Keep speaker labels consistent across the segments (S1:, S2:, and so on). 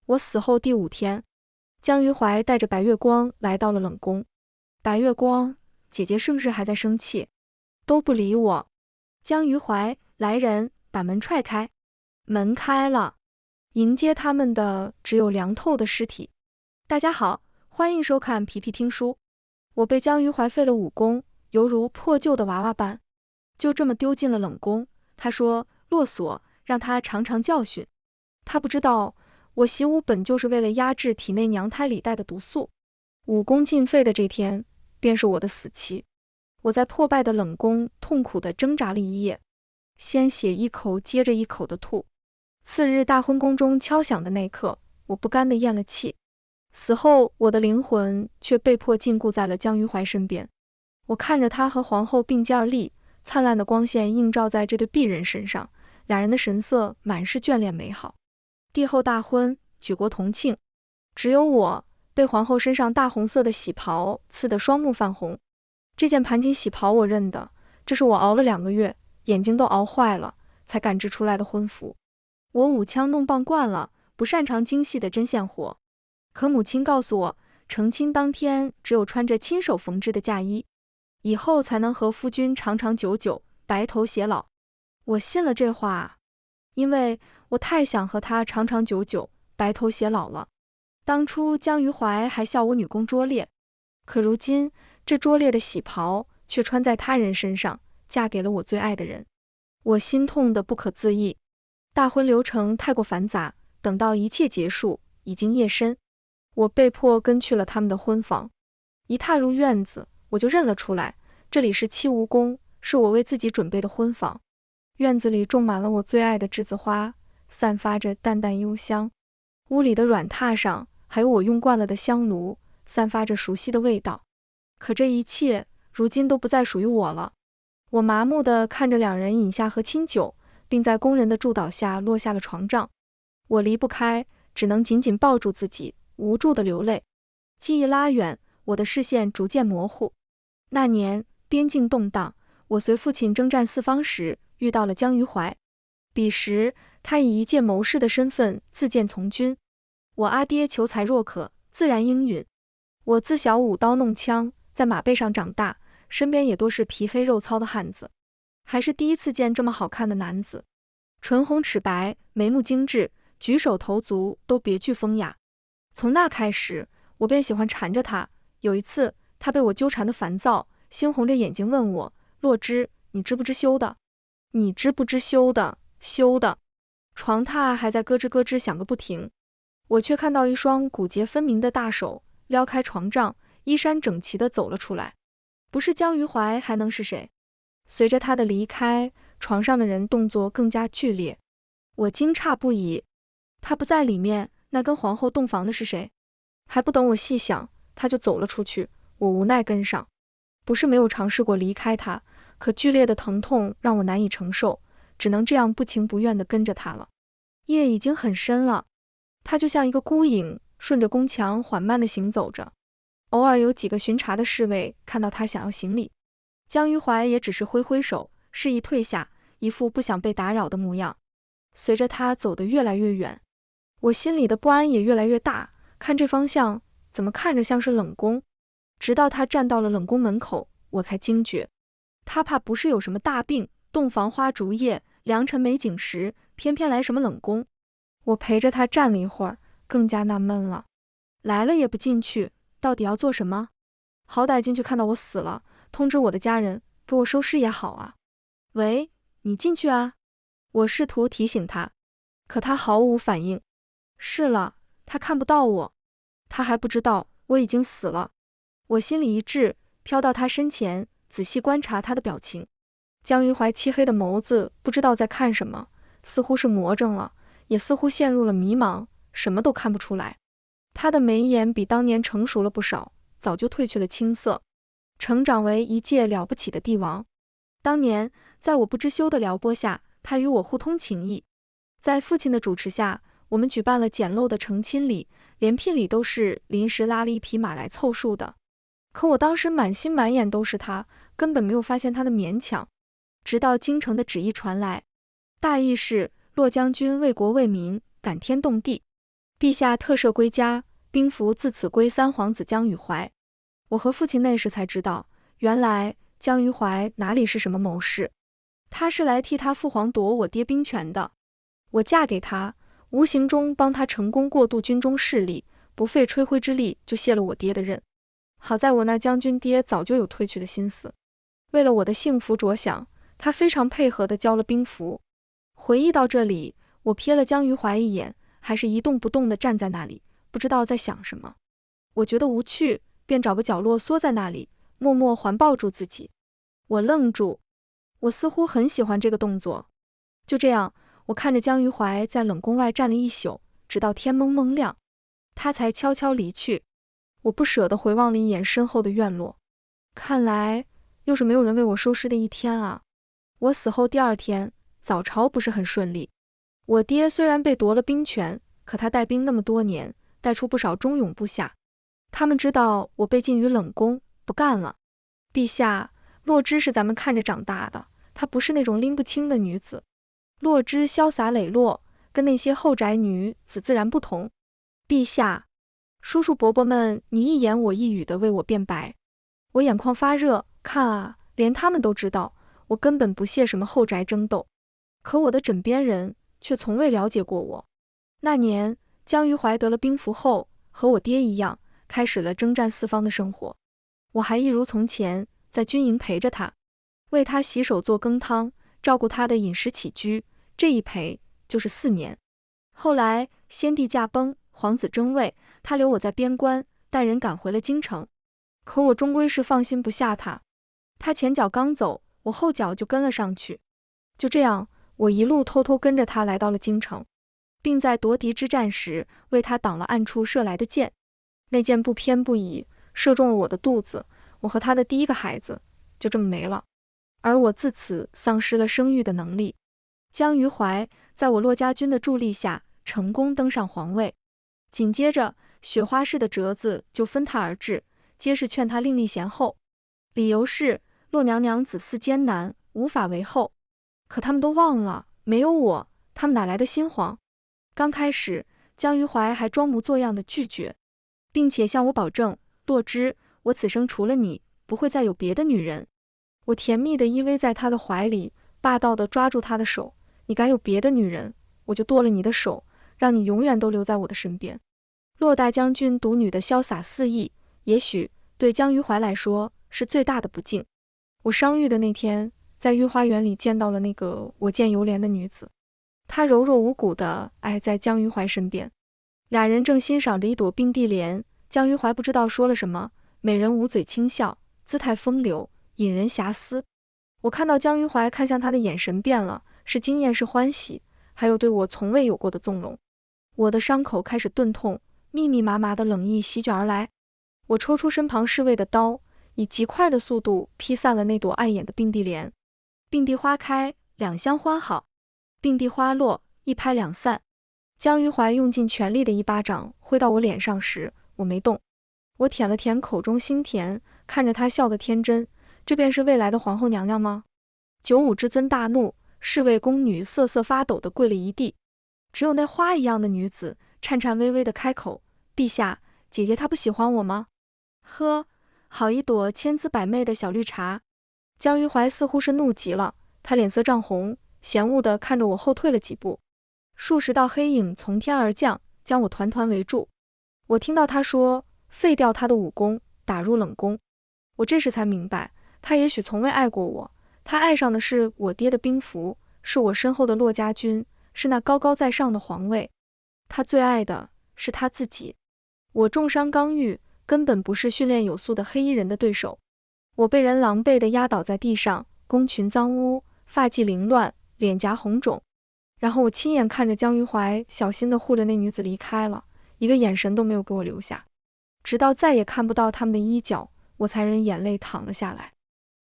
S1: 我死后第5天，江于怀带着白月光来到了冷宫。白月光，姐姐是不是还在生气？都不理我。江于怀，来人，把门踹开。门开了，迎接他们的只有凉透的尸体。大家好，欢迎收看皮皮听书。我被江于怀废了武功，犹如破旧的娃娃般，就这么丢进了冷宫。他说落锁，让他尝尝教训。他不知道，我习武本就是为了压制体内娘胎里带的毒素。武功尽废的这天，便是我的死期。我在破败的冷宫痛苦地挣扎了一夜，鲜血一口接着一口地吐。次日大婚宫中敲响的那刻，我不甘地咽了气。死后，我的灵魂却被迫禁锢在了江于怀身边。我看着他和皇后并肩而立，灿烂的光线映照在这对璧人身上，俩人的神色满是眷恋美好。帝后大婚，举国同庆，只有我被皇后身上大红色的喜袍刺得双目泛红。这件盘锦喜袍我认得，这是我熬了2个月，眼睛都熬坏了才赶制出来的婚服。我舞枪弄棒惯了，不擅长精细的针线活。可母亲告诉我，成亲当天只有穿着亲手缝制的嫁衣，以后才能和夫君长长久久，白头偕老。我信了这话，因为我太想和他长长久久，白头偕老了。当初江于怀还笑我女工拙劣，可如今这拙劣的喜袍却穿在他人身上，嫁给了我最爱的人。我心痛得不可自抑。大婚流程太过繁杂，等到一切结束，已经夜深。我被迫跟去了他们的婚房，一踏入院子，我就认了出来，这里是七梧宫，是我为自己准备的婚房。院子里种满了我最爱的栀子花，散发着淡淡幽香。屋里的软榻上还有我用惯了的香炉，散发着熟悉的味道。可这一切如今都不再属于我了。我麻木地看着两人饮下和亲酒，并在工人的助导下落下了床帐。我离不开，只能紧紧抱住自己，无助地流泪。记忆拉远，我的视线逐渐模糊。那年边境动荡，我随父亲征战四方时遇到了江于怀。彼时他以一介谋士的身份自荐从军。我阿爹求才若渴，自然应允。我自小舞刀弄枪，在马背上长大，身边也多是皮黑肉糙的汉子，还是第一次见这么好看的男子。唇红齿白，眉目精致，举手投足都别具风雅。从那开始，我便喜欢缠着他。有一次，他被我纠缠得烦躁，猩红着眼睛问我：“洛枳，你知不知羞的？你知不知羞的？羞的！”床榻还在咯吱咯吱响个不停，我却看到一双骨节分明的大手撩开床帐，衣衫整齐地走了出来。不是江于怀还能是谁？随着他的离开，床上的人动作更加剧烈。我惊诧不已，他不在里面，那跟皇后洞房的是谁？还不等我细想，他就走了出去。我无奈跟上，不是没有尝试过离开他，可剧烈的疼痛让我难以承受，只能这样不情不愿地跟着他了。夜已经很深了，他就像一个孤影，顺着宫墙缓慢地行走着。偶尔有几个巡查的侍卫看到他想要行礼，江于怀也只是挥挥手，示意退下，一副不想被打扰的模样。随着他走得越来越远，我心里的不安也越来越大，看这方向怎么看着像是冷宫。直到他站到了冷宫门口，我才惊觉，他怕不是有什么大病，洞房花烛夜，良辰美景时，偏偏来什么冷宫。我陪着他站了一会儿，更加纳闷了，来了也不进去，到底要做什么？好歹进去看到我死了，通知我的家人，给我收尸也好啊。喂，你进去啊。我试图提醒他，可他毫无反应。是了，他看不到我，他还不知道我已经死了。我心里一滞，飘到他身前，仔细观察他的表情。江于怀漆黑的眸子不知道在看什么，似乎是魔怔了，也似乎陷入了迷茫，什么都看不出来。他的眉眼比当年成熟了不少，早就褪去了青涩，成长为一介了不起的帝王。当年在我不知羞的撩拨下，他与我互通情意。在父亲的主持下，我们举办了简陋的成亲礼，连聘礼都是临时拉了一匹马来凑数的。可我当时满心满眼都是他，根本没有发现他的勉强。直到京城的旨意传来，大意是骆将军为国为民，感天动地，陛下特赦归家，兵符自此归三皇子姜羽怀。我和父亲那时才知道，原来姜羽怀哪里是什么谋士，他是来替他父皇夺我爹兵权的。我嫁给他，无形中帮他成功过渡军中势力，不费吹灰之力就卸了我爹的任。好在我那将军爹早就有退去的心思，为了我的幸福着想，他非常配合地交了兵符。回忆到这里，我瞥了姜羽怀一眼，还是一动不动地站在那里，不知道在想什么。我觉得无趣，便找个角落缩在那里，默默环抱住自己。我愣住，我似乎很喜欢这个动作。就这样，我看着姜羽怀在冷宫外站了一宿，直到天蒙蒙亮，他才悄悄离去。我不舍得回望了一眼身后的院落，看来又是没有人为我收尸的一天啊。我死后第二天，早朝不是很顺利。我爹虽然被夺了兵权，可他带兵那么多年，带出不少忠勇部下。他们知道我被禁于冷宫，不干了。陛下，洛枳是咱们看着长大的，她不是那种拎不清的女子。洛枳潇洒磊落，跟那些后宅女子自然不同。陛下，叔叔伯伯们你一言我一语地为我辩白。我眼眶发热，看啊，连他们都知道，我根本不屑什么后宅争斗。可我的枕边人却从未了解过我。那年，姜羽怀得了兵符后，和我爹一样，开始了征战四方的生活。我还一如从前，在军营陪着他，为他洗手做羹汤，照顾他的饮食起居，这一陪就是4年。后来先帝驾崩，皇子争位，他留我在边关，带人赶回了京城。可我终归是放心不下他，他前脚刚走，我后脚就跟了上去。就这样，我一路偷偷跟着他来到了京城，并在夺嫡之战时为他挡了暗处射来的箭。那箭不偏不倚，射中了我的肚子，我和他的第一个孩子就这么没了，而我自此丧失了生育的能力。姜羽怀在我骆家军的助力下，成功登上皇位。紧接着，雪花式的折子就纷沓而至，皆是劝他另立贤后，理由是骆娘娘子嗣艰难，无法为后。可他们都忘了，没有我，他们哪来的新皇？刚开始，姜羽怀还装模作样的拒绝，并且向我保证，洛枳，我此生除了你，不会再有别的女人。我甜蜜地依偎在他的怀里，霸道地抓住他的手，你敢有别的女人，我就剁了你的手，让你永远都留在我的身边。骆大将军独女的潇洒肆意，也许对姜羽怀来说是最大的不敬。我伤愈的那天，在御花园里见到了那个我见犹怜的女子，她柔弱无骨地挨在姜羽怀身边，俩人正欣赏着一朵并蒂莲。姜羽怀不知道说了什么，美人捂嘴轻笑，姿态风流，引人遐思。我看到姜羽怀看向他的眼神变了，是惊艳，是欢喜，还有对我从未有过的纵容。我的伤口开始钝痛，密密麻麻的冷意席卷而来。我抽出身旁侍卫的刀，以极快的速度劈散了那朵碍眼的并蒂莲。并蒂花开，两相欢好；并蒂花落，一拍两散。姜羽怀用尽全力的一巴掌挥到我脸上时，我没动。我舔了舔口中心甜，看着他笑得天真，这便是未来的皇后娘娘吗？九五之尊大怒，侍卫宫女瑟瑟发抖地跪了一地。只有那花一样的女子颤颤巍巍地开口：陛下，姐姐她不喜欢我吗？呵，好一朵千姿百媚的小绿茶。姜羽怀似乎是怒极了，他脸色涨红，嫌恶地看着我后退了几步。数十道黑影从天而降，将我团团围住。我听到他说废掉他的武功，打入冷宫。我这时才明白，他也许从未爱过我，他爱上的是我爹的兵符，是我身后的骆家军，是那高高在上的皇位。他最爱的是他自己。我重伤刚愈，根本不是训练有素的黑衣人的对手。我被人狼狈地压倒在地上，宫裙脏污，发髻凌乱，脸颊红肿。然后我亲眼看着姜羽怀小心地护着那女子离开了，一个眼神都没有给我留下。直到再也看不到他们的衣角，我才忍眼泪淌了下来。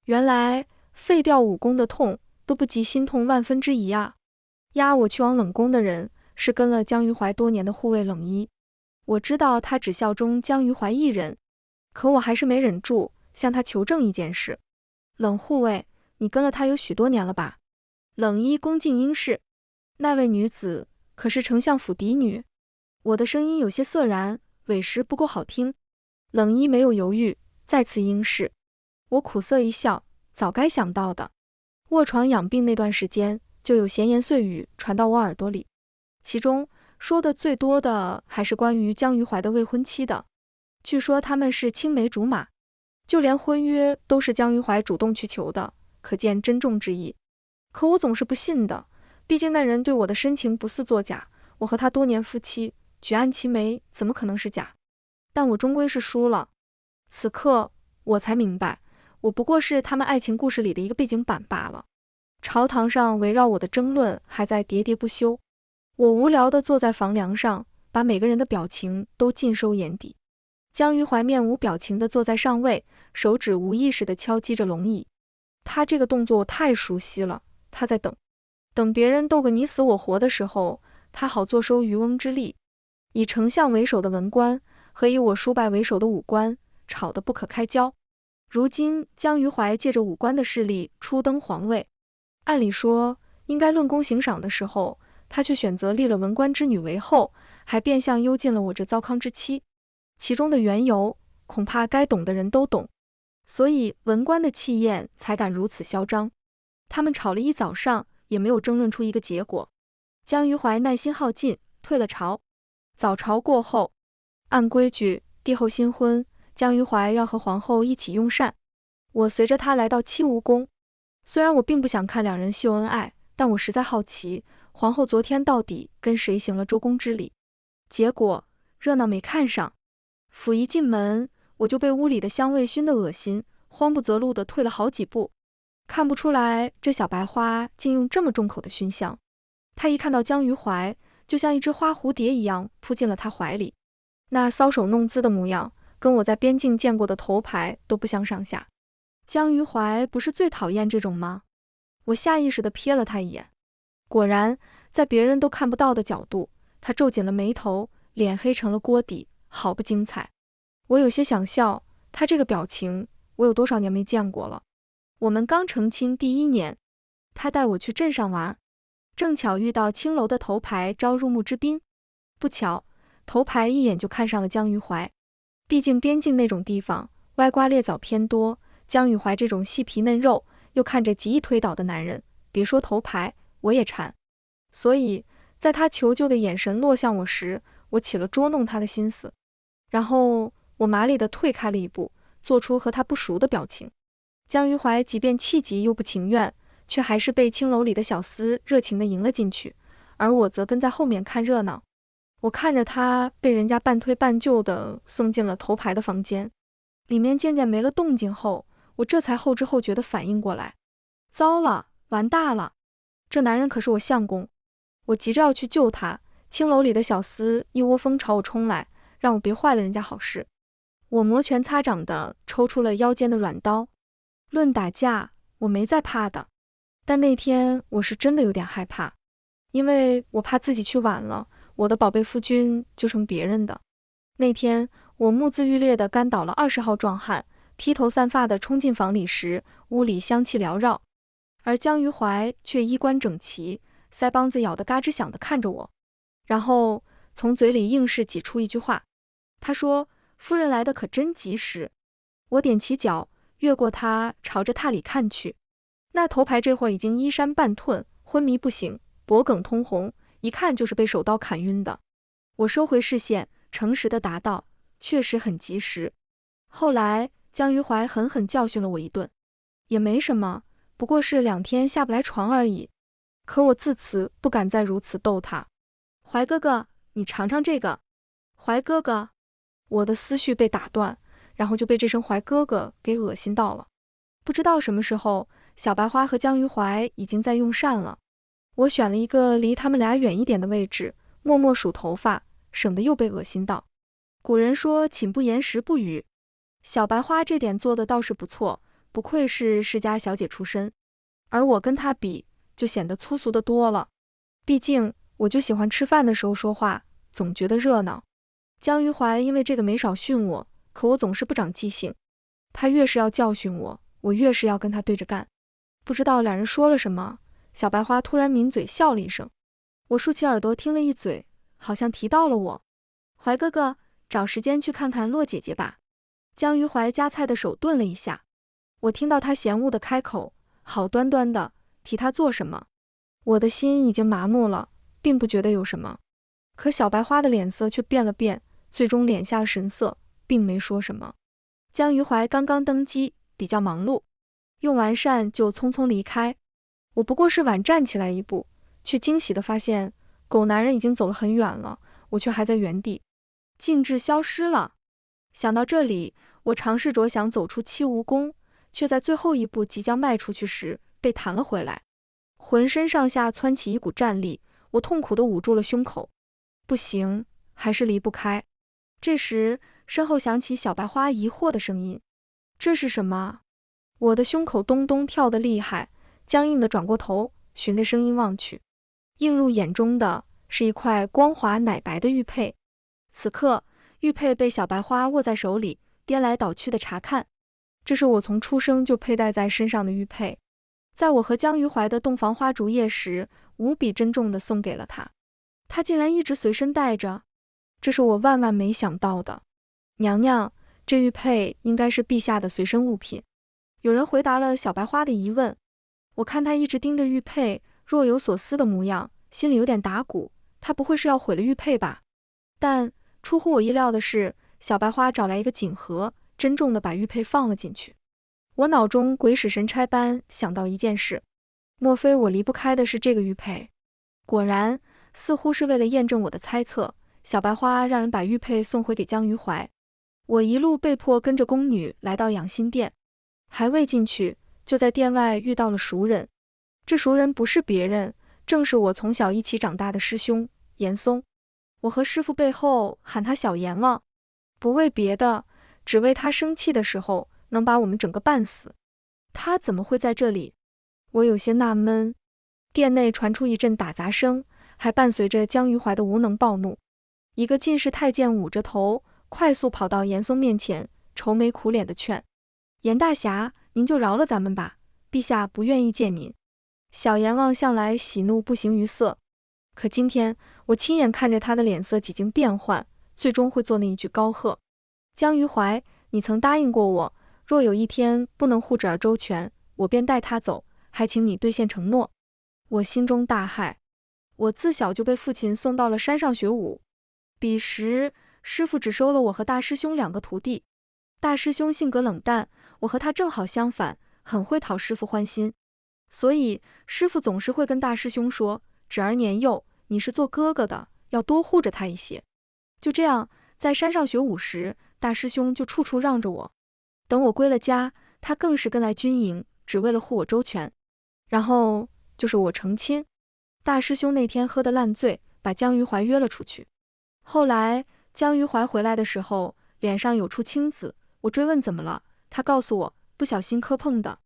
S1: 原来废掉武功的痛都不及心痛万分之一啊！押我去往冷宫的人是跟了姜羽怀多年的护卫冷一。我知道他只效忠姜羽怀一人，可我还是没忍住向他求证一件事。冷护卫，你跟了他有许多年了吧？冷一恭敬应是。那位女子可是丞相府嫡女？我的声音有些涩然，委实不够好听。冷一没有犹豫，再次应是。我苦涩一笑，早该想到的。卧床养病那段时间，就有闲言碎语传到我耳朵里，其中说的最多的还是关于江于怀的未婚妻的。据说他们是青梅竹马，就连婚约都是江于怀主动去求的，可见珍重之意。可我总是不信的，毕竟那人对我的深情不似作假，我和他多年夫妻，举案齐眉，怎么可能是假？但我终归是输了。此刻我才明白，我不过是他们爱情故事里的一个背景板罢了。朝堂上围绕我的争论还在喋喋不休，我无聊地坐在房梁上，把每个人的表情都尽收眼底。江于怀面无表情地坐在上位，手指无意识地敲击着龙椅。他这个动作我太熟悉了，他在等别人斗个你死我活的时候，他好坐收渔翁之利。以丞相为首的文官和以我叔伯为首的武官吵得不可开交。如今江于怀借着武官的势力初登皇位，按理说应该论功行赏的时候，他却选择立了文官之女为后，还变相幽禁了我这糟糠之妻。其中的缘由，恐怕该懂的人都懂，所以文官的气焰才敢如此嚣张。他们吵了一早上，也没有争论出一个结果。江于怀耐心耗尽，退了朝。早朝过后，按规矩，帝后新婚，江于怀要和皇后一起用膳。我随着他来到七无宫，虽然我并不想看两人秀恩爱，但我实在好奇，皇后昨天到底跟谁行了周公之礼。结果热闹没看上，府一进门，我就被屋里的香味熏得恶心，慌不择路地退了好几步。看不出来这小白花竟用这么重口的熏香。她一看到江于怀，就像一只花蝴蝶一样扑进了他怀里，那搔首弄姿的模样，跟我在边境见过的头牌都不相上下。江于怀不是最讨厌这种吗？我下意识地瞥了他一眼，果然在别人都看不到的角度，他皱紧了眉头，脸黑成了锅底，好不精彩。我有些想笑，他这个表情我有多少年没见过了。我们刚成亲第1年，他带我去镇上玩，正巧遇到青楼的头牌招入幕之宾。不巧，头牌一眼就看上了江于怀。毕竟边境那种地方，歪瓜裂枣偏多，江于怀这种细皮嫩肉又看着极易推倒的男人，别说头牌，我也馋。所以在他求救的眼神落向我时，我起了捉弄他的心思。然后我麻利地退开了一步，做出和他不熟的表情。江于怀即便气急又不情愿，却还是被青楼里的小厮热情地迎了进去，而我则跟在后面看热闹。我看着他被人家半推半就地送进了头牌的房间，里面渐渐没了动静后，我这才后知后觉地反应过来，糟了，完大了，这男人可是我相公。我急着要去救他，青楼里的小厮一窝蜂朝我冲来，让我别坏了人家好事。我摩拳擦掌地抽出了腰间的软刀。论打架，我没再怕的，但那天我是真的有点害怕，因为我怕自己去晚了，我的宝贝夫君就成别人的。那天我目眦欲裂地干倒了20号壮汉，披头散发地冲进房里时，屋里香气缭绕，而江于怀却衣冠整齐，腮帮子咬得嘎吱响地看着我，然后从嘴里硬是挤出一句话。他说：“夫人来的可真及时。”我踮起脚，越过他，朝着榻里看去。那头牌这会儿已经衣衫半褪，昏迷不醒，脖梗通红，一看就是被手刀砍晕的。我收回视线，诚实地答道：“确实很及时。”后来江于怀狠狠教训了我一顿，也没什么，不过是2天下不来床而已。可我自此不敢再如此逗他。怀哥哥，你尝尝这个。怀哥哥，我的思绪被打断，然后就被这声怀哥哥给恶心到了。不知道什么时候，小白花和江于怀已经在用膳了。我选了一个离他们俩远一点的位置，默默数头发，省得又被恶心到。古人说寝不言食不语，小白花这点做的倒是不错，不愧是世家小姐出身。而我跟她比，就显得粗俗的多了。毕竟我就喜欢吃饭的时候说话，总觉得热闹。江于怀因为这个没少训我，可我总是不长记性。他越是要教训我，我越是要跟他对着干。不知道两人说了什么，小白花突然抿嘴笑了一声。我竖起耳朵听了一嘴，好像提到了我。怀哥哥，找时间去看看洛姐姐吧。江于怀夹菜的手顿了一下，我听到他嫌恶的开口，好端端的，提他做什么？我的心已经麻木了，并不觉得有什么。可小白花的脸色却变了变，最终敛下了神色，并没说什么。江于怀刚刚登基，比较忙碌，用完膳就匆匆离开。我不过是晚站起来一步，却惊喜地发现狗男人已经走了很远了，我却还在原地，径直消失了。想到这里，我尝试着想走出七蜈蚣，却在最后一步即将迈出去时被弹了回来，浑身上下窜起一股战栗，我痛苦地捂住了胸口。不行，还是离不开。这时，身后响起小白花疑惑的声音：“这是什么？”我的胸口咚咚跳得厉害，僵硬地转过头，循着声音望去，映入眼中的是一块光滑奶白的玉佩。此刻，玉佩被小白花握在手里，颠来倒去的查看。这是我从出生就佩戴在身上的玉佩，在我和江于怀的洞房花烛夜时，无比珍重地送给了他。他竟然一直随身带着，这是我万万没想到的。娘娘，这玉佩应该是陛下的随身物品。有人回答了小白花的疑问。我看他一直盯着玉佩，若有所思的模样，心里有点打鼓，他不会是要毁了玉佩吧？但出乎我意料的是，小白花找来一个锦盒，珍重地把玉佩放了进去。我脑中鬼使神差般想到一件事，莫非我离不开的是这个玉佩？果然，似乎是为了验证我的猜测，小白花让人把玉佩送回给江于怀。我一路被迫跟着宫女来到养心殿，还未进去，就在殿外遇到了熟人。这熟人不是别人，正是我从小一起长大的师兄严嵩。我和师父背后喊他小阎王，不为别的，只为他生气的时候能把我们整个半死。他怎么会在这里？我有些纳闷。殿内传出一阵打杂声，还伴随着江于怀的无能暴怒。一个进士太监捂着头，快速跑到严嵩面前，愁眉苦脸地劝：“严大侠，您就饶了咱们吧，陛下不愿意见您。”小阎王向来喜怒不形于色，可今天我亲眼看着他的脸色几经变换，最终会做那一句高喝：“江于怀，你曾答应过我，若有一天不能护着周全，我便带他走，还请你兑现承诺。”我心中大骇。我自小就被父亲送到了山上学武，彼时师父只收了我和大师兄2个徒弟。大师兄性格冷淡，我和他正好相反，很会讨师父欢心，所以师父总是会跟大师兄说：“侄儿年幼，你是做哥哥的，要多护着他一些。”就这样，在山上学武时，大师兄就处处让着我。等我归了家，他更是跟来军营，只为了护我周全。然后就是我成亲。大师兄那天喝得烂醉，把江于怀约了出去。后来江于怀回来的时候，脸上有处青紫，我追问怎么了，他告诉我不小心磕碰的。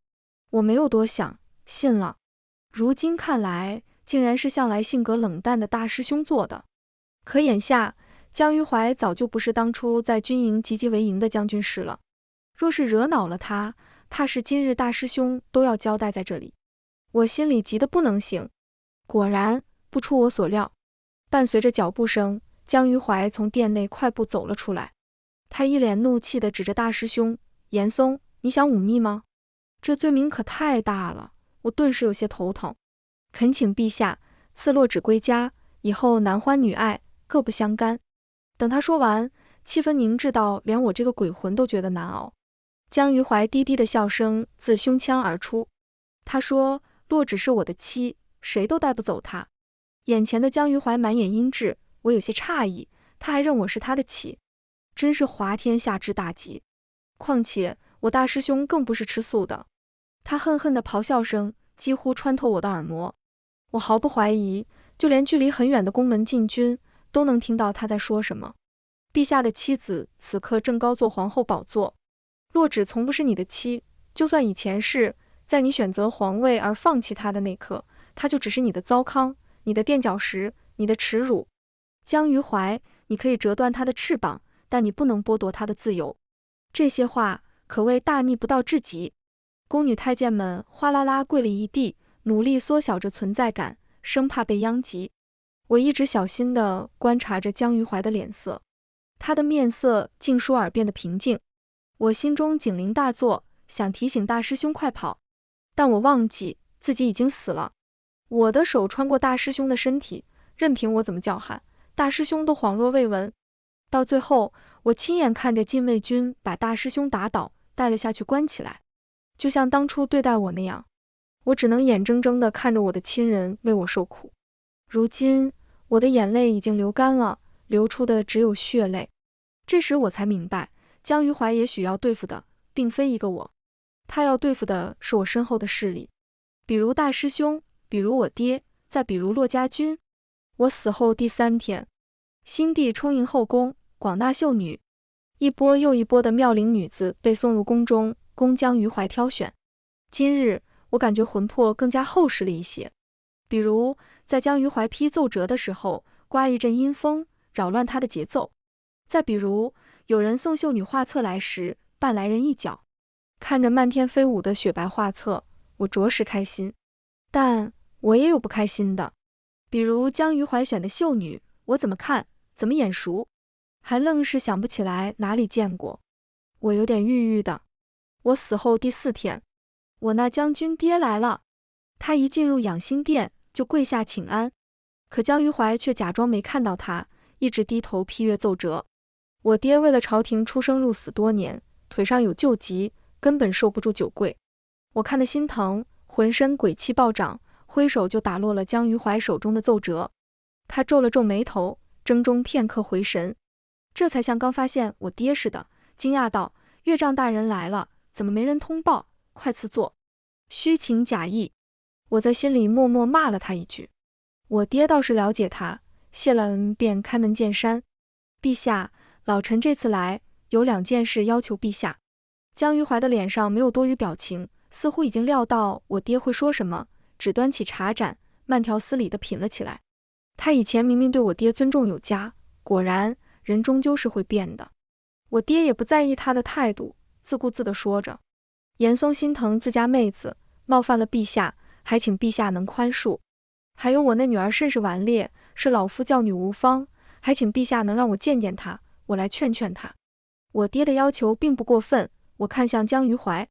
S1: 我没有多想，信了。如今看来，竟然是向来性格冷淡的大师兄做的。可眼下，江于怀早就不是当初在军营积极为营的将军士了。若是惹恼了他，怕是今日大师兄都要交代在这里。我心里急得不能行。果然，不出我所料，伴随着脚步声，江于怀从殿内快步走了出来。他一脸怒气地指着大师兄：“严嵩，你想忤逆吗？这罪名可太大了。”我顿时有些头疼。恳请陛下赐落纸归家，以后男欢女爱，各不相干。等他说完，气氛凝滞到连我这个鬼魂都觉得难熬。江于怀低低的笑声自胸腔而出，他说：“洛只是我的妻，谁都带不走她。”眼前的江于怀满眼阴鸷，我有些诧异，他还认我是他的妻，真是滑天下之大吉。况且我大师兄更不是吃素的。他恨恨的咆哮声几乎穿透我的耳膜，我毫不怀疑，就连距离很远的宫门禁军都能听到他在说什么。陛下的妻子此刻正高坐皇后宝座，洛芷从不是你的妻，就算以前是，在你选择皇位而放弃他的那刻，他就只是你的糟糠，你的垫脚石，你的耻辱。江于怀，你可以折断他的翅膀，但你不能剥夺他的自由。这些话可谓大逆不道至极。宫女太监们哗啦啦跪了一地，努力缩小着存在感，生怕被殃及。我一直小心地观察着江于怀的脸色，他的面色尽数而变得平静。我心中警铃大作，想提醒大师兄快跑，但我忘记自己已经死了。我的手穿过大师兄的身体，任凭我怎么叫喊，大师兄都恍若未闻。到最后，我亲眼看着禁卫军把大师兄打倒，带了下去关起来，就像当初对待我那样。我只能眼睁睁地看着我的亲人为我受苦。如今，我的眼泪已经流干了，流出的只有血泪。这时我才明白，江于怀也许要对付的并非一个我，他要对付的是我身后的势力，比如大师兄，比如我爹，再比如骆家军。我死后第3天，新帝充盈后宫，广大秀女，一波又一波的妙龄女子被送入宫中，供江于怀挑选。今日我感觉魂魄更加厚实了一些，比如在江于怀批奏折的时候，刮一阵阴风，扰乱他的节奏；再比如有人送秀女画册来时，绊来人一脚。看着漫天飞舞的雪白画册，我着实开心，但我也有不开心的，比如江于怀选的秀女，我怎么看怎么眼熟，还愣是想不起来哪里见过。我有点郁郁的。我死后第4天，我那将军爹来了，他一进入养心殿就跪下请安，可江于怀却假装没看到他，一直低头批阅奏折。我爹为了朝廷出生入死多年，腿上有旧疾，根本受不住久跪。我看得心疼，浑身鬼气暴涨，挥手就打落了江于怀手中的奏折。他皱了皱眉头，怔中片刻回神，这才像刚发现我爹似的，惊讶道：岳丈大人来了，怎么没人通报？快赐座。虚情假意。我在心里默默骂了他一句。我爹倒是了解他，谢了恩便开门见山：陛下，老臣这次来有2件事要求陛下。江于怀的脸上没有多余表情，似乎已经料到我爹会说什么，只端起茶盏，慢条斯理地品了起来。他以前明明对我爹尊重有加，果然人终究是会变的。我爹也不在意他的态度，自顾自地说着：严嵩心疼自家妹子，冒犯了陛下，还请陛下能宽恕。还有我那女儿甚是顽劣，是老夫教女无方，还请陛下能让我见见她，我来劝劝她。我爹的要求并不过分。我看向江于怀，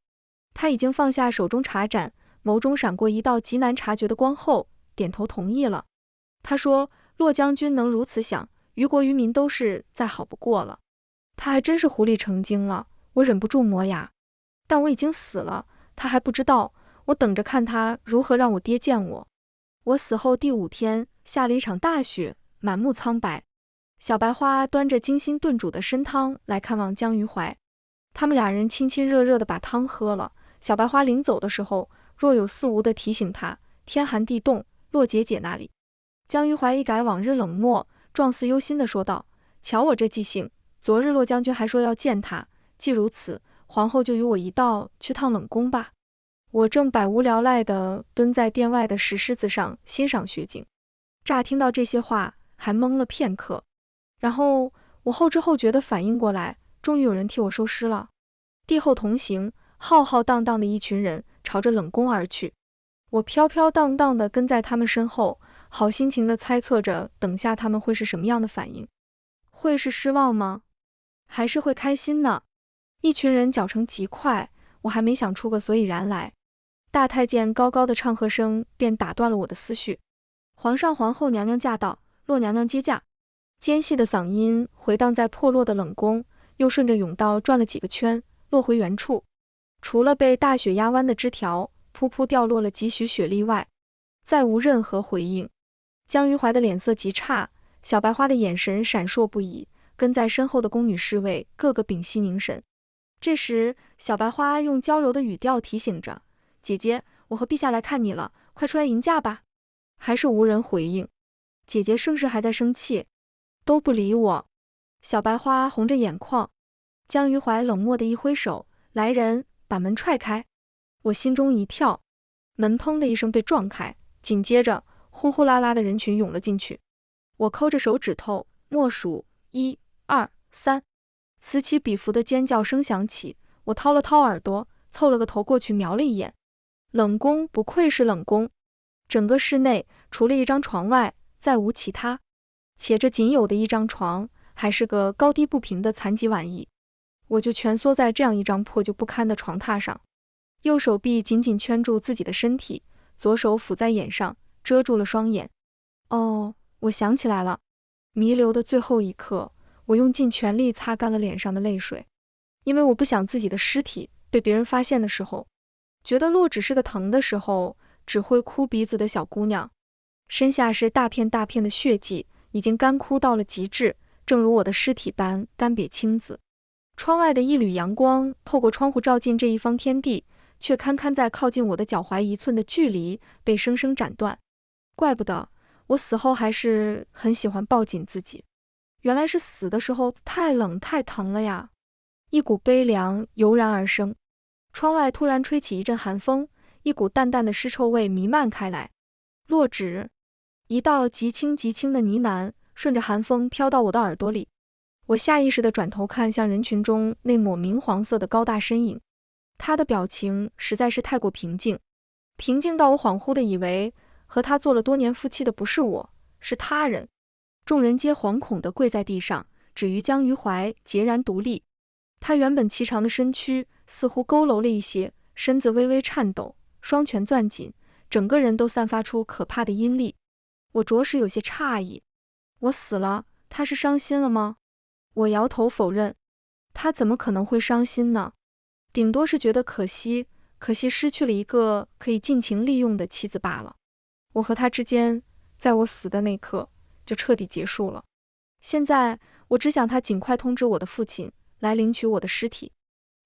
S1: 他已经放下手中茶盏，眸中闪过一道极难察觉的光后，点头同意了。他说：骆将军能如此想，于国于民都是再好不过了。他还真是狐狸成精了。我忍不住磨牙，但我已经死了，他还不知道，我等着看他如何让我爹见我。我死后第5天，下了一场大雪，满目苍白。小白花端着精心炖煮的参汤来看望江于怀，他们2人亲亲热热地把汤喝了。小白花临走的时候，若有似无地提醒他：天寒地冻，骆姐姐那里。江于怀一改往日冷漠，状似忧心地说道：瞧我这记性，昨日骆将军还说要见他，既如此，皇后就与我一道去趟冷宫吧。我正百无聊赖地蹲在殿外的石狮子上欣赏雪景，乍听到这些话还懵了片刻，然后我后知后觉地反应过来，终于有人替我收尸了。帝后同行，浩浩荡荡的一群人朝着冷宫而去。我飘飘荡荡地跟在他们身后，好心情地猜测着等下他们会是什么样的反应。会是失望吗？还是会开心呢？一群人脚程极快，我还没想出个所以然来。大太监高高的唱和声便打断了我的思绪。皇上皇后娘娘驾到，骆娘娘接驾。尖细的嗓音回荡在破落的冷宫，又顺着甬道转了几个圈，落回原处。除了被大雪压弯的枝条噗噗掉落了几许雪粒外，再无任何回应。江于怀的脸色极差，小白花的眼神闪烁不已，跟在身后的宫女侍卫个个屏息凝神。这时小白花用娇柔的语调提醒着：姐姐，我和陛下来看你了，快出来迎驾吧。还是无人回应。姐姐是不是还在生气？都不理我。小白花红着眼眶。江于怀冷漠的一挥手：来人，把门踹开。我心中一跳，门砰的一声被撞开，紧接着呼呼啦啦的人群涌了进去。我抠着手指头默数1、2、3，此起彼伏的尖叫声响起。我掏了掏耳朵，凑了个头过去瞄了一眼。冷宫不愧是冷宫，整个室内除了一张床外，再无其他，且这仅有的一张床还是个高低不平的残疾玩意。我就蜷缩在这样一张破旧不堪的床榻上，右手臂紧紧圈住自己的身体，左手抚在眼上，遮住了双眼。哦，我想起来了，弥留的最后一刻，我用尽全力擦干了脸上的泪水，因为我不想自己的尸体被别人发现的时候，觉得洛只是个疼的时候只会哭鼻子的小姑娘。身下是大片大片的血迹，已经干枯到了极致，正如我的尸体般干瘪青紫。窗外的一缕阳光透过窗户照进这一方天地，却堪堪在靠近我的脚踝1寸的距离被生生斩断。怪不得我死后还是很喜欢抱紧自己，原来是死的时候太冷太疼了呀！一股悲凉油然而生，窗外突然吹起一阵寒风，一股淡淡的尸臭味弥漫开来。洛枳，一道极轻极轻的呢喃顺着寒风飘到我的耳朵里。我下意识地转头看向人群中那抹明黄色的高大身影，他的表情实在是太过平静，平静到我恍惚地以为和他做了多年夫妻的不是我，是他人。众人皆惶恐地跪在地上，只余江于怀孑然独立。他原本颀长的身躯似乎佝偻了一些，身子微微颤抖，双拳攥紧，整个人都散发出可怕的阴力。我着实有些诧异，我死了，他是伤心了吗？我摇头否认，他怎么可能会伤心呢？顶多是觉得可惜，可惜失去了一个可以尽情利用的妻子罢了。我和他之间，在我死的那刻就彻底结束了。现在我只想他尽快通知我的父亲来领取我的尸体。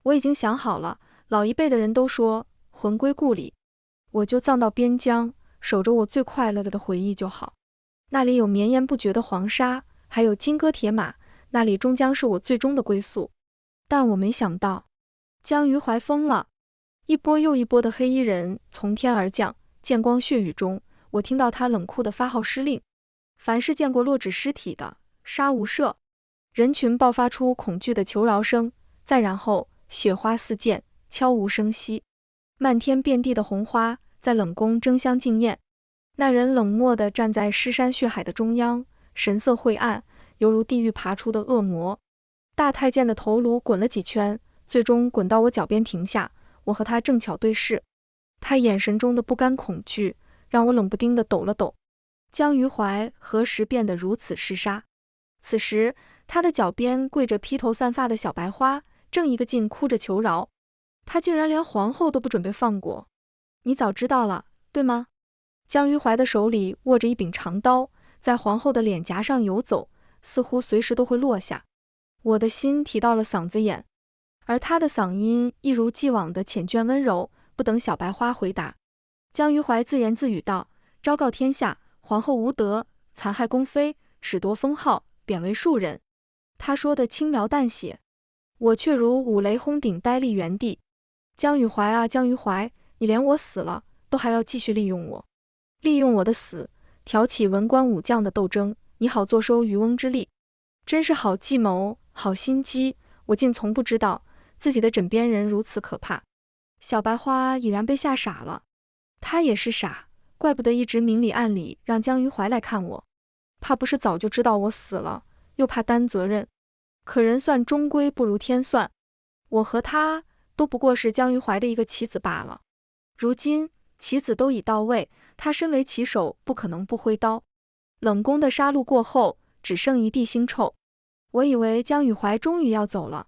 S1: 我已经想好了，老一辈的人都说魂归故里，我就葬到边疆，守着我最快乐的回忆就好。那里有绵延不绝的黄沙，还有金戈铁马，那里终将是我最终的归宿。但我没想到，江于怀疯了。一波又一波的黑衣人从天而降，剑光血雨中，我听到他冷酷的发号施令：凡是见过洛枳尸体的，杀无赦。人群爆发出恐惧的求饶声，再然后雪花四溅，悄无声息。漫天遍地的红花在冷宫争相竞艳。那人冷漠地站在尸山血海的中央，神色晦暗，犹如地狱爬出的恶魔。大太监的头颅滚了几圈，最终滚到我脚边停下。我和他正巧对视，他眼神中的不甘恐惧让我冷不丁地抖了抖。江于怀何时变得如此嗜杀？此时他的脚边跪着披头散发的小白花，正一个劲哭着求饶。他竟然连皇后都不准备放过。你早知道了，对吗？江于怀的手里握着一柄长刀，在皇后的脸颊上游走，似乎随时都会落下。我的心提到了嗓子眼，而他的嗓音一如既往的缱绻温柔。不等小白花回答，江于怀自言自语道：昭告天下，皇后无德，残害宫妃，褫夺封号，贬为庶人。他说的轻描淡写，我却如五雷轰顶，呆立原地。江于怀啊，江于怀，你连我死了都还要继续利用我，利用我的死挑起文官武将的斗争，你好坐收渔翁之利。真是好计谋，好心机，我竟从不知道自己的枕边人如此可怕。小白花已然被吓傻了，他也是傻，怪不得一直明里暗里让江于怀来看我，怕不是早就知道我死了，又怕担责任。可人算终归不如天算，我和他都不过是江于怀的一个棋子罢了。如今棋子都已到位，他身为棋手不可能不挥刀。冷宫的杀戮过后，只剩一地腥臭。我以为江于怀终于要走了，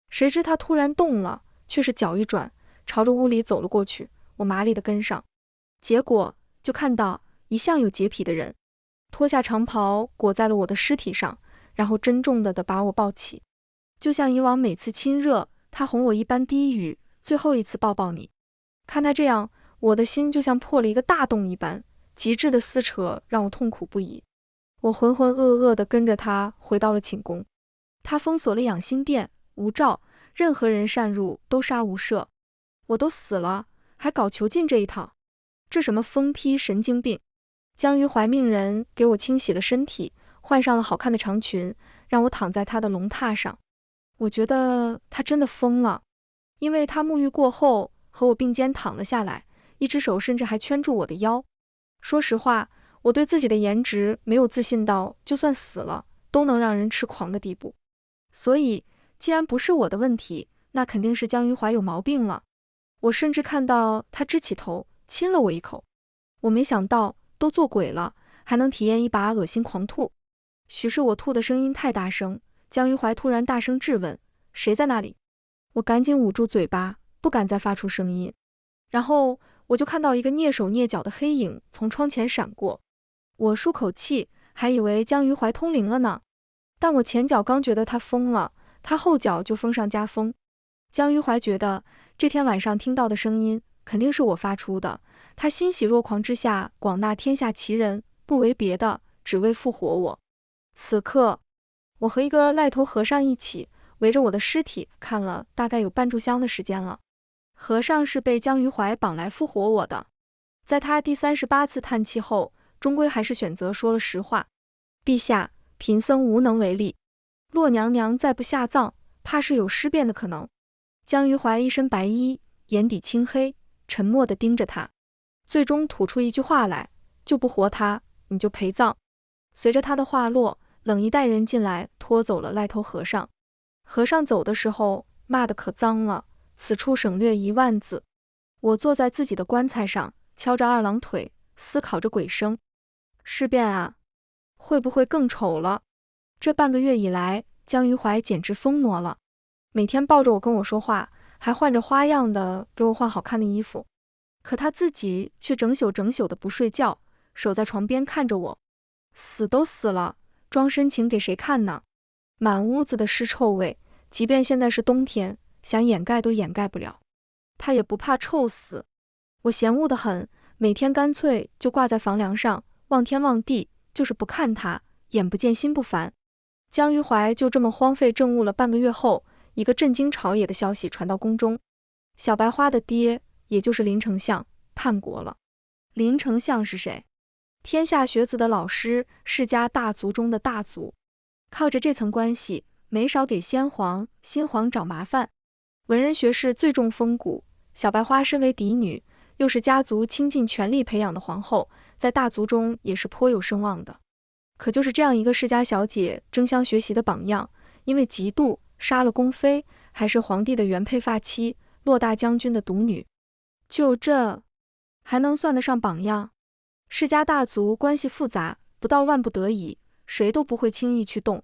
S1: 谁知他突然动了，却是脚一转，朝着屋里走了过去。我麻利地跟上，结果就看到一向有洁癖的人脱下长袍裹在了我的尸体上，然后珍重地把我抱起，就像以往每次亲热他哄我一般低语：最后一次抱抱你。看他这样，我的心就像破了一个大洞一般，极致的撕扯让我痛苦不已。我浑浑噩噩地跟着他回到了寝宫，他封锁了养心殿，无诏，任何人擅入都杀无赦。我都死了，还搞囚禁这一套，这什么疯批神经病！江于怀命人给我清洗了身体，换上了好看的长裙，让我躺在他的龙榻上。我觉得他真的疯了，因为他沐浴过后和我并肩躺了下来，一只手甚至还圈住我的腰。说实话，我对自己的颜值没有自信到就算死了都能让人痴狂的地步。所以，既然不是我的问题，那肯定是江于怀有毛病了。我甚至看到他支起头，亲了我一口。我没想到，都做鬼了，还能体验一把恶心狂吐。许是我吐的声音太大声，江于怀突然大声质问：“谁在那里？”我赶紧捂住嘴巴，不敢再发出声音。然后我就看到一个蹑手蹑脚的黑影从窗前闪过。我舒口气，还以为江于怀通灵了呢。但我前脚刚觉得他疯了，他后脚就疯上加疯。江于怀觉得这天晚上听到的声音肯定是我发出的，他欣喜若狂之下广纳天下奇人，不为别的，只为复活我。此刻，我和一个赖头和尚一起围着我的尸体看了大概有半炷香的时间了。和尚是被江于怀绑来复活我的，在他第38次叹气后，终归还是选择说了实话：“陛下，贫僧无能为力，洛娘娘再不下葬，怕是有尸变的可能。”江于怀一身白衣，眼底青黑，沉默地盯着他，最终吐出一句话来：“就不活他，你就陪葬。”随着他的话落，冷一代人进来拖走了赖头和尚。和尚走的时候骂得可脏了，此处省略10000字。我坐在自己的棺材上，敲着二郎腿，思考着鬼声。尸变啊，会不会更丑了？这半个月以来，江于怀简直疯魔了，每天抱着我跟我说话，还换着花样的给我换好看的衣服。可他自己却整宿的不睡觉，守在床边看着我。死都死了，装深情给谁看呢？满屋子的尸臭味，即便现在是冬天，想掩盖都掩盖不了。他也不怕臭死。我嫌恶得很，每天干脆就挂在房梁上，望天望地，就是不看他，眼不见心不烦。江于怀就这么荒废政务了半个月后，一个震惊朝野的消息传到宫中：小白花的爹，也就是林丞相叛国了。林丞相是谁？天下学子的老师，世家大族中的大族，靠着这层关系，没少给新皇找麻烦。文人学士最重风骨，小白花身为嫡女，又是家族倾尽全力培养的皇后，在大族中也是颇有声望的。可就是这样一个世家小姐争相学习的榜样，因为嫉妒杀了宫妃，还是皇帝的原配发妻，骆大将军的独女。就这还能算得上榜样？世家大族关系复杂，不到万不得已，谁都不会轻易去动。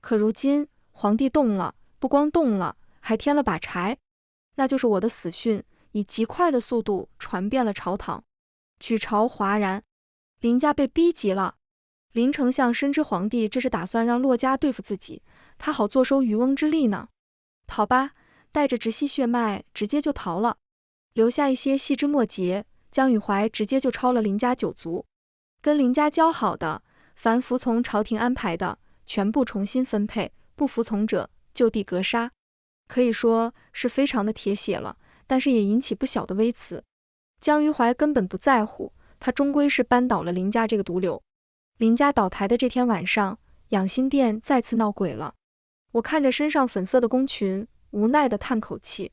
S1: 可如今皇帝动了，不光动了，还添了把柴，那就是我的死讯，以极快的速度传遍了朝堂，举朝哗然。林家被逼急了，林丞相深知皇帝这是打算让骆家对付自己，他好坐收渔翁之利呢。逃吧，带着直系血脉直接就逃了，留下一些细枝末节。江于怀直接就抄了林家9族，跟林家交好的，凡服从朝廷安排的，全部重新分配，不服从者就地格杀。可以说是非常的铁血了，但是也引起不小的微词。江于怀根本不在乎，他终归是扳倒了林家这个毒瘤。林家倒台的这天晚上，养心殿再次闹鬼了。我看着身上粉色的宫裙，无奈的叹口气。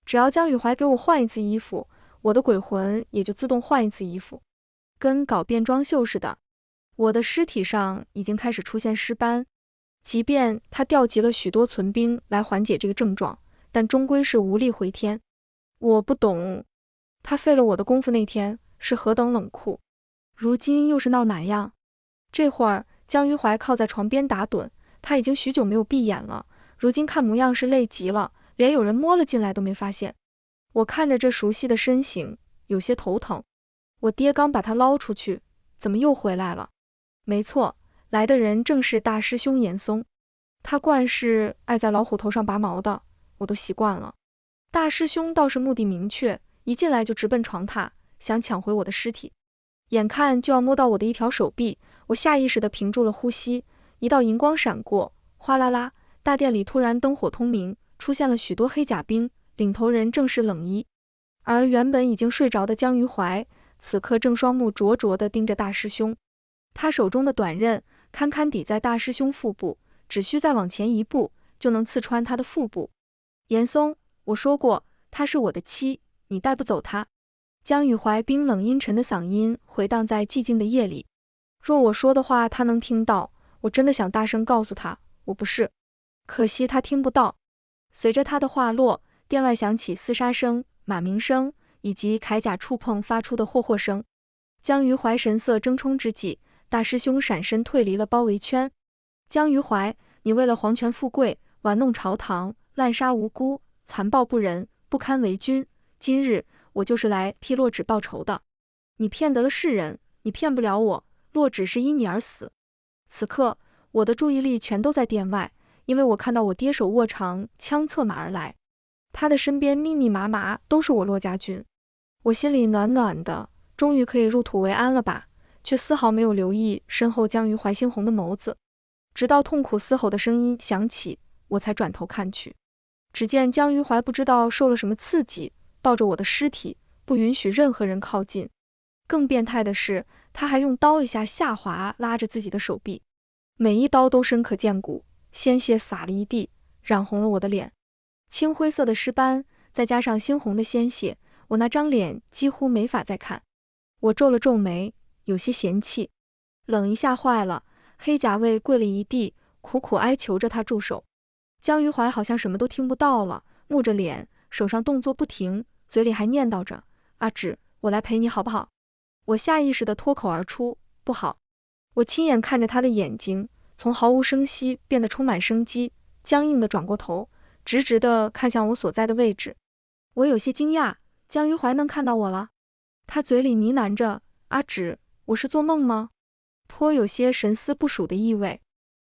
S1: 只要江于怀给我换一次衣服，我的鬼魂也就自动换一次衣服，跟搞变装秀似的。我的尸体上已经开始出现尸斑，即便他调集了许多存兵来缓解这个症状，但终归是无力回天。我不懂，他废了我的功夫那天是何等冷酷，如今又是闹哪样？这会儿江于怀靠在床边打盹，他已经许久没有闭眼了，如今看模样是累极了，连有人摸了进来都没发现。我看着这熟悉的身形，有些头疼。我爹刚把他捞出去，怎么又回来了？没错，来的人正是大师兄严嵩。他惯是爱在老虎头上拔毛的，我都习惯了。大师兄倒是目的明确，一进来就直奔床榻，想抢回我的尸体。眼看就要摸到我的一条手臂，我下意识地屏住了呼吸。一道银光闪过，哗啦啦，大殿里突然灯火通明，出现了许多黑甲兵，领头人正是冷一。而原本已经睡着的江于怀，此刻正双目灼灼地盯着大师兄。他手中的短刃堪堪抵在大师兄腹部，只需再往前1步，就能刺穿他的腹部。严嵩，我说过，她是我的妻，你带不走她。江于怀冰冷阴沉的嗓音回荡在寂静的夜里。若我说的话他能听到，我真的想大声告诉他，我不是，可惜他听不到。随着他的话落，殿外响起厮杀声、马鸣声，以及铠甲触碰发出的霍霍声。江于怀神色争冲之际，大师兄闪身退离了包围圈。江于怀，你为了皇权富贵，玩弄朝堂，滥杀无辜，残暴不仁，不堪为君。今日我就是来替洛枳报仇的。你骗得了世人，你骗不了我，洛枳是因你而死。此刻我的注意力全都在殿外，因为我看到我爹手握长枪策马而来，他的身边密密麻麻都是我洛家军。我心里暖暖的，终于可以入土为安了吧，却丝毫没有留意身后江于怀猩红的眸子。直到痛苦嘶吼的声音响起，我才转头看去，只见江于怀不知道受了什么刺激，抱着我的尸体，不允许任何人靠近。更变态的是，他还用刀一下下滑拉着自己的手臂，每一刀都深可见骨，鲜血洒了一地，染红了我的脸。青灰色的尸斑，再加上猩红的鲜血，我那张脸几乎没法再看。我皱了皱眉，有些嫌弃。冷一下坏了，黑甲卫跪了一地，苦苦哀求着他住手。江于怀好像什么都听不到了，木着脸，手上动作不停，嘴里还念叨着：“阿芷，我来陪你好不好？”我下意识地脱口而出：“不好。”我亲眼看着他的眼睛从毫无声息变得充满生机，僵硬地转过头，直直地看向我所在的位置。我有些惊讶，江于怀能看到我了？他嘴里呢喃着：“阿芷，我是做梦吗？”颇有些神思不属的意味。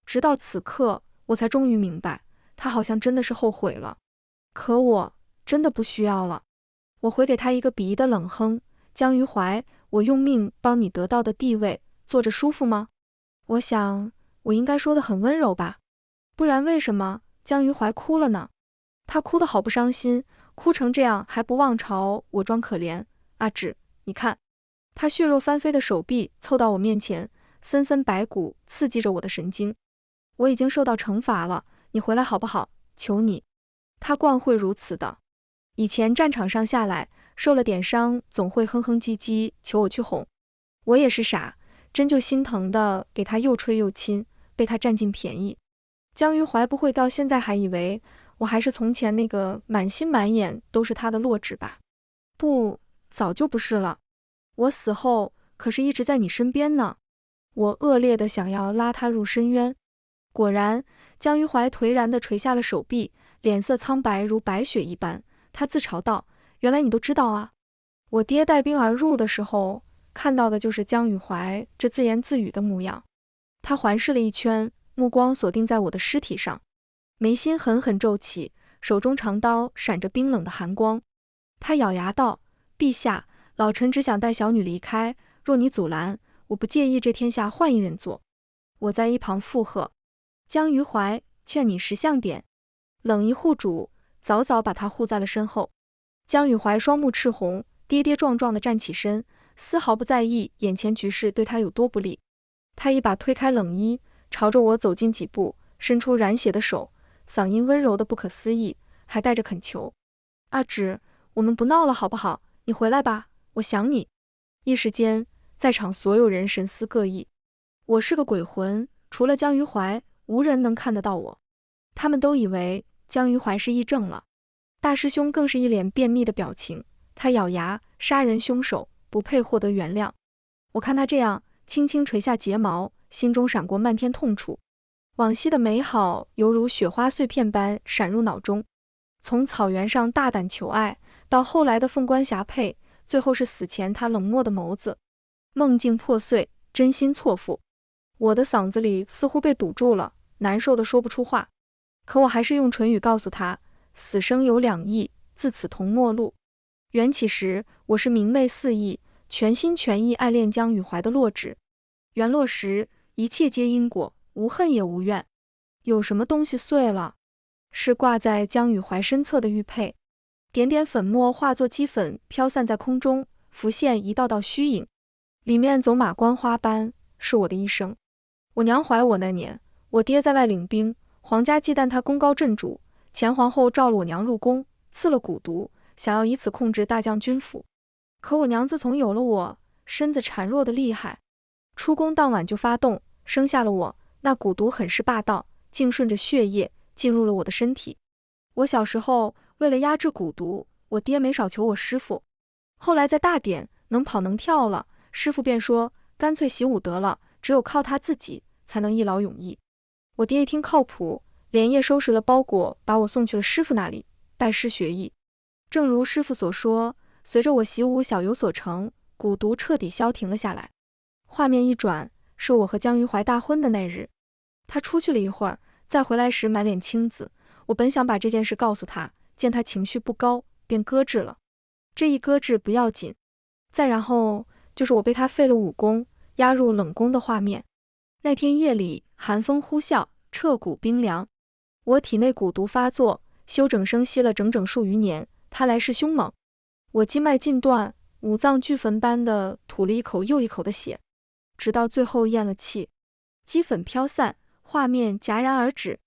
S1: 直到此刻，我才终于明白，他好像真的是后悔了。可我真的不需要了。我回给他一个鄙夷的冷哼：“江于怀，我用命帮你得到的地位，坐着舒服吗？”我想，我应该说得很温柔吧，不然为什么江于怀哭了呢？他哭得好不伤心，哭成这样还不忘朝我装可怜。阿芷，你看。他血肉翻飞的手臂凑到我面前，森森白骨刺激着我的神经。我已经受到惩罚了，你回来好不好？求你。他惯会如此的。以前战场上下来，受了点伤，总会哼哼唧唧求我去哄。我也是傻，真就心疼的给他又吹又亲，被他占尽便宜。江于怀不会到现在还以为我还是从前那个满心满眼都是他的洛枳吧？不，早就不是了。我死后可是一直在你身边呢。我恶劣的想要拉他入深渊。果然，江于怀颓然地垂下了手臂，脸色苍白如白雪一般。他自嘲道：“原来你都知道啊！”我爹带兵而入的时候，看到的就是江于怀这自言自语的模样。他环视了一圈，目光锁定在我的尸体上，眉心狠狠皱起，手中长刀闪着冰冷的寒光。他咬牙道：“陛下，老臣只想带小女离开，若你阻拦，我不介意这天下换一人做。”我在一旁附和：“江于怀，劝你识相点。”冷一护主，早早把他护在了身后。江于怀双目赤红，跌跌撞撞地站起身，丝毫不在意眼前局势对他有多不利。他一把推开冷衣，朝着我走近几步，伸出染血的手，嗓音温柔的不可思议，还带着恳求：“阿芷，我们不闹了好不好？你回来吧，我想你。”一时间，在场所有人神思各异。我是个鬼魂，除了江于怀，无人能看得到我。他们都以为江于怀是癔症了。大师兄更是一脸便秘的表情，他咬牙：“杀人凶手，不配获得原谅。”我看他这样，轻轻垂下睫毛，心中闪过漫天痛楚。往昔的美好犹如雪花碎片般闪入脑中，从草原上大胆求爱，到后来的凤冠霞帔，最后是死前他冷漠的眸子。梦境破碎，真心错付。我的嗓子里似乎被堵住了，难受的说不出话。可我还是用唇语告诉他：死生有两意，自此同陌路。缘起时，我是明媚四溢，全心全意爱恋江于怀的洛枳。缘落时，一切皆因果，无恨也无怨。有什么东西碎了？是挂在江于怀身侧的玉佩。点点粉末化作齑粉飘散在空中，浮现一道道虚影，里面走马观花般是我的一生。我娘怀我那年，我爹在外领兵，皇家忌惮他功高震主，前皇后召了我娘入宫，赐了蛊毒，想要以此控制大将军府。可我娘自从有了我，身子孱弱的厉害，出宫当晚就发动，生下了我，那蛊毒很是霸道，竟顺着血液进入了我的身体。我小时候为了压制蛊毒，我爹没少求我师傅。后来在大典能跑能跳了，师傅便说干脆习武得了，只有靠他自己才能一劳永逸。我爹一听靠谱，连夜收拾了包裹，把我送去了师傅那里拜师学艺。正如师傅所说，随着我习武小有所成，蛊毒彻底消停了下来。画面一转，是我和江于怀大婚的那日。他出去了一会儿，再回来时满脸青紫。我本想把这件事告诉他，见他情绪不高，便搁置了。这一搁置不要紧，再然后就是我被他废了武功，押入冷宫的画面。那天夜里寒风呼啸，彻骨冰凉。我体内蛊毒发作，休整生息了整整数余年，他来势凶猛。我经脉尽断，五脏俱焚般的吐了一口又一口的血，直到最后咽了气，齑粉飘散，画面戛然而止。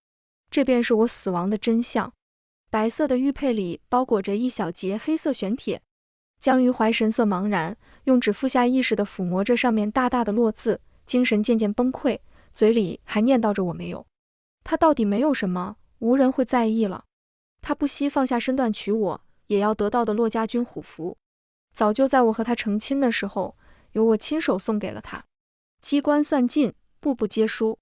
S1: 这便是我死亡的真相。白色的玉佩里包裹着一小节黑色玄铁。江于怀神色茫然，用指腹下意识地抚摸着上面大大的落字，精神渐渐崩溃，嘴里还念叨着我没有。他到底没有什么，无人会在意了。他不惜放下身段娶我，也要得到的骆家军虎符。早就在我和他成亲的时候，由我亲手送给了他。机关算尽，步步皆输。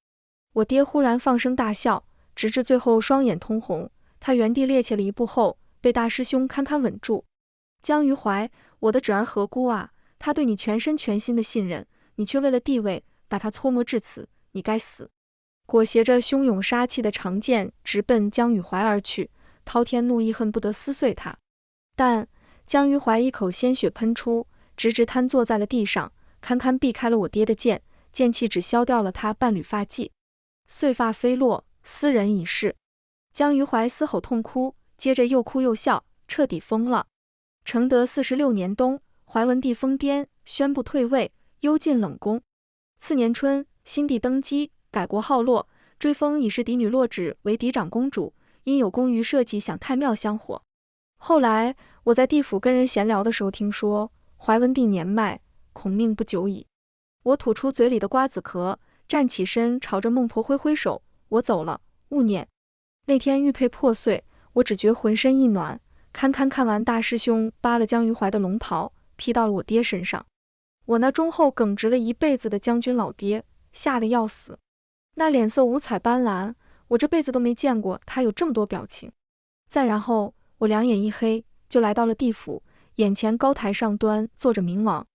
S1: 我爹忽然放声大笑，直至最后双眼通红。他原地趔趄了一步后，被大师兄堪堪稳住。江于怀，我的侄儿何辜啊？他对你全身全心的信任，你却为了地位把他搓磨至此，你该死！裹挟着汹涌杀气的长剑直奔江于怀而去，滔天怒意恨不得撕碎他。但江于怀一口鲜血喷出，直直瘫坐在了地上，堪堪避开了我爹的剑，剑气只削掉了他半缕发髻，碎发飞落，斯人已逝。江于怀嘶吼痛哭，接着又哭又笑，彻底疯了。承德46年冬，怀文帝疯癫，宣布退位，幽禁冷宫。次年春，新帝登基，改国号洛，追封已是嫡女洛芷为嫡长公主，因有功于社稷，享太庙香火。后来我在地府跟人闲聊的时候听说，怀文帝年迈，恐命不久矣。我吐出嘴里的瓜子壳，站起身，朝着孟婆挥挥手，我走了，勿念。那天玉佩破碎，我只觉浑身一暖，堪看完大师兄扒了江于怀的龙袍，披到了我爹身上。我那忠厚耿直了一辈子的将军老爹吓得要死，那脸色五彩斑斓，我这辈子都没见过他有这么多表情。再然后我两眼一黑，就来到了地府，眼前高台上端坐着冥王，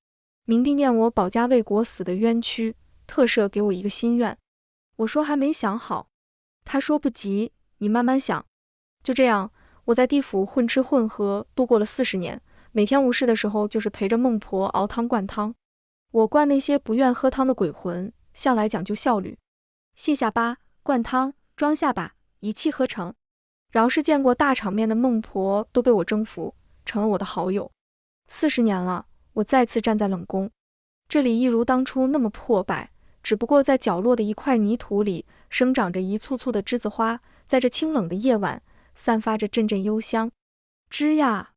S1: 冥帝念我保家卫国死的冤屈，特赦给我一个心愿。我说还没想好，他说不急，你慢慢想。就这样，我在地府混吃混喝度过了40年，每天无事的时候就是陪着孟婆熬汤灌汤。我灌那些不愿喝汤的鬼魂，向来讲究效率，卸下巴，灌汤，装下巴，一气呵成。饶是见过大场面的孟婆都被我征服，成了我的好友。40年了，我再次站在冷宫，这里一如当初那么破败，只不过在角落的一块泥土里生长着一簇簇的栀子花，在这清冷的夜晚散发着阵阵幽香。吱呀，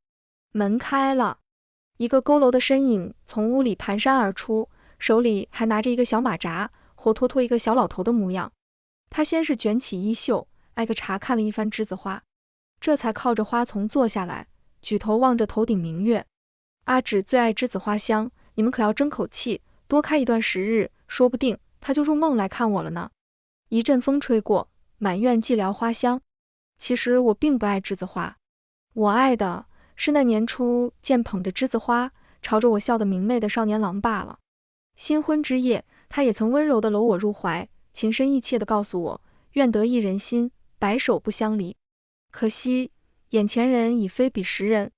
S1: 门开了，一个佝偻的身影从屋里蹒跚而出，手里还拿着一个小马扎，活脱脱一个小老头的模样。他先是卷起衣袖，挨个查看了一番栀子花，这才靠着花丛坐下来，举头望着头顶明月。阿芷最爱栀子花香，你们可要争口气，多开一段时日，说不定他就入梦来看我了呢。一阵风吹过，满院寂寥花香。其实我并不爱栀子花，我爱的是那年初见捧着栀子花朝着我笑得明媚的少年郎罢了。新婚之夜，他也曾温柔地搂我入怀，情深意切地告诉我，愿得一人心，白首不相离。可惜眼前人已非彼时人。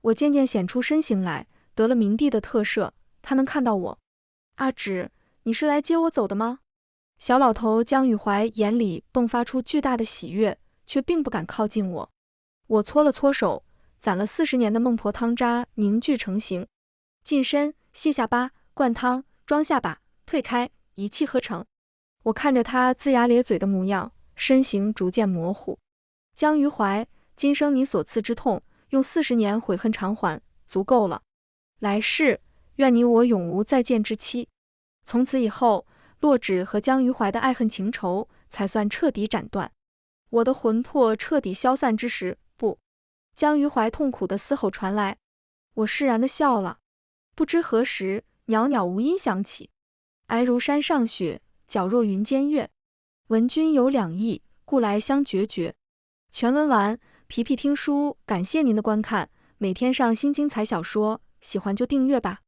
S1: 我渐渐显出身形来，得了明帝的特赦，他能看到我。阿芷，你是来接我走的吗？小老头江于怀眼里迸发出巨大的喜悦，却并不敢靠近我。我搓了搓手，攒了40年的孟婆汤渣凝聚成型。近身，卸下巴，灌汤，装下巴，退开，一气呵成。我看着他龇牙咧嘴的模样，身形逐渐模糊。江于怀，今生你所赐之痛，用40年悔恨偿还，足够了。来世，愿你我永无再见之期。从此以后，洛枳和江于怀的爱恨情仇才算彻底斩断。我的魂魄彻底消散之时，不，江于怀痛苦的嘶吼传来。我释然的笑了。不知何时，袅袅无音响起。皑如山上雪，皎若云间月。闻君有两意，故来相决绝。全文完。皮皮听书感谢您的观看，每天上新精彩小说，喜欢就订阅吧。